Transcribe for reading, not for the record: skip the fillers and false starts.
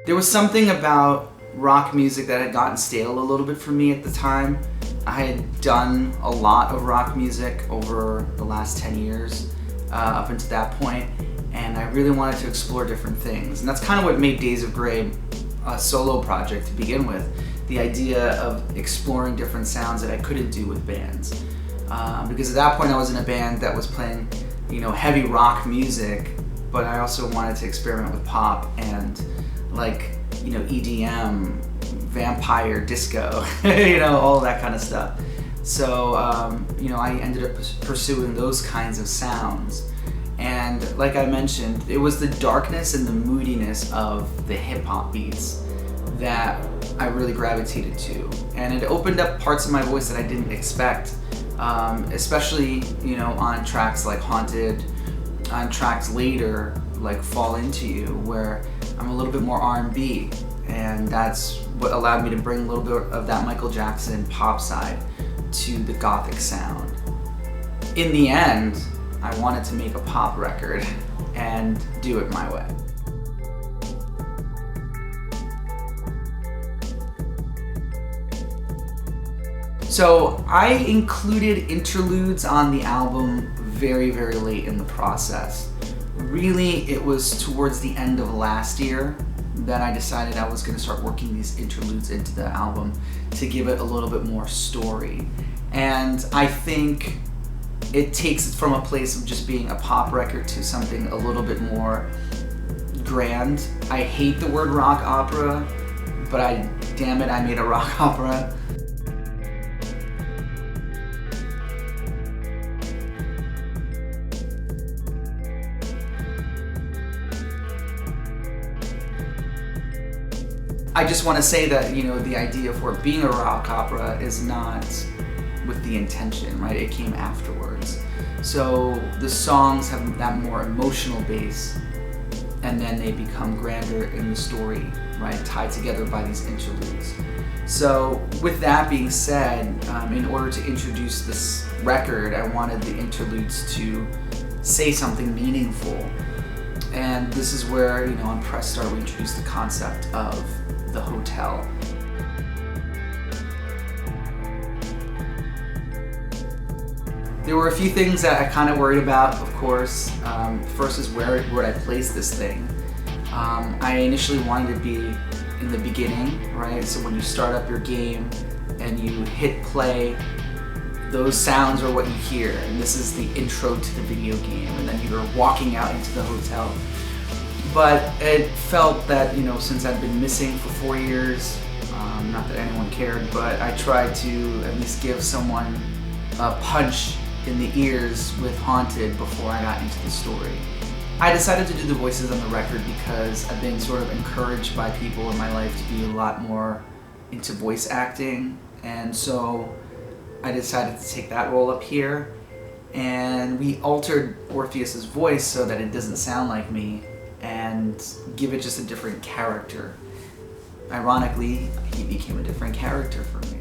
There was something about rock music that had gotten stale a little bit for me at the time. I had done a lot of rock music over the last 10 years up until that point, and I really wanted to explore different things. And that's kind of what made Days of Grey a solo project to begin with. The idea of exploring different sounds that I couldn't do with bands. Because at that point I was in a band that was playing, heavy rock music, but I also wanted to experiment with pop and EDM, vampire disco, all that kind of stuff. So, I ended up pursuing those kinds of sounds. And like I mentioned, it was the darkness and the moodiness of the hip hop beats that I really gravitated to. And it opened up parts of my voice that I didn't expect, especially, on tracks like Haunted, on tracks later, like Fall Into You, where I'm a little bit more R&B. And that's what allowed me to bring a little bit of that Michael Jackson pop side to the gothic sound. In the end, I wanted to make a pop record and do it my way. So I included interludes on the album very, very late in the process. Really, it was towards the end of last year that I decided I was going to start working these interludes into the album to give it a little bit more story. And I think it takes it from a place of just being a pop record to something a little bit more grand. I hate the word rock opera, but damn it, I made a rock opera. I just want to say that, the idea for it being a rock opera is not with the intention, right? It came afterwards. So the songs have that more emotional base, and then they become grander in the story, right? Tied together by these interludes. So with that being said, in order to introduce this record, I wanted the interludes to say something meaningful. And this is where, on Press Start, we introduced the concept of the hotel. There were a few things that I kind of worried about, of course. First is where would I place this thing? I initially wanted to be in the beginning, right? So when you start up your game and you hit play, those sounds are what you hear, and this is the intro to the video game, and then you're walking out into the hotel. But it felt that, since I've been missing for 4 years, not that anyone cared, but I tried to at least give someone a punch in the ears with Haunted before I got into the story. I decided to do the voices on the record because I've been sort of encouraged by people in my life to be a lot more into voice acting, and so I decided to take that role up here, and we altered Orpheus's voice so that it doesn't sound like me and give it just a different character. Ironically, he became a different character for me.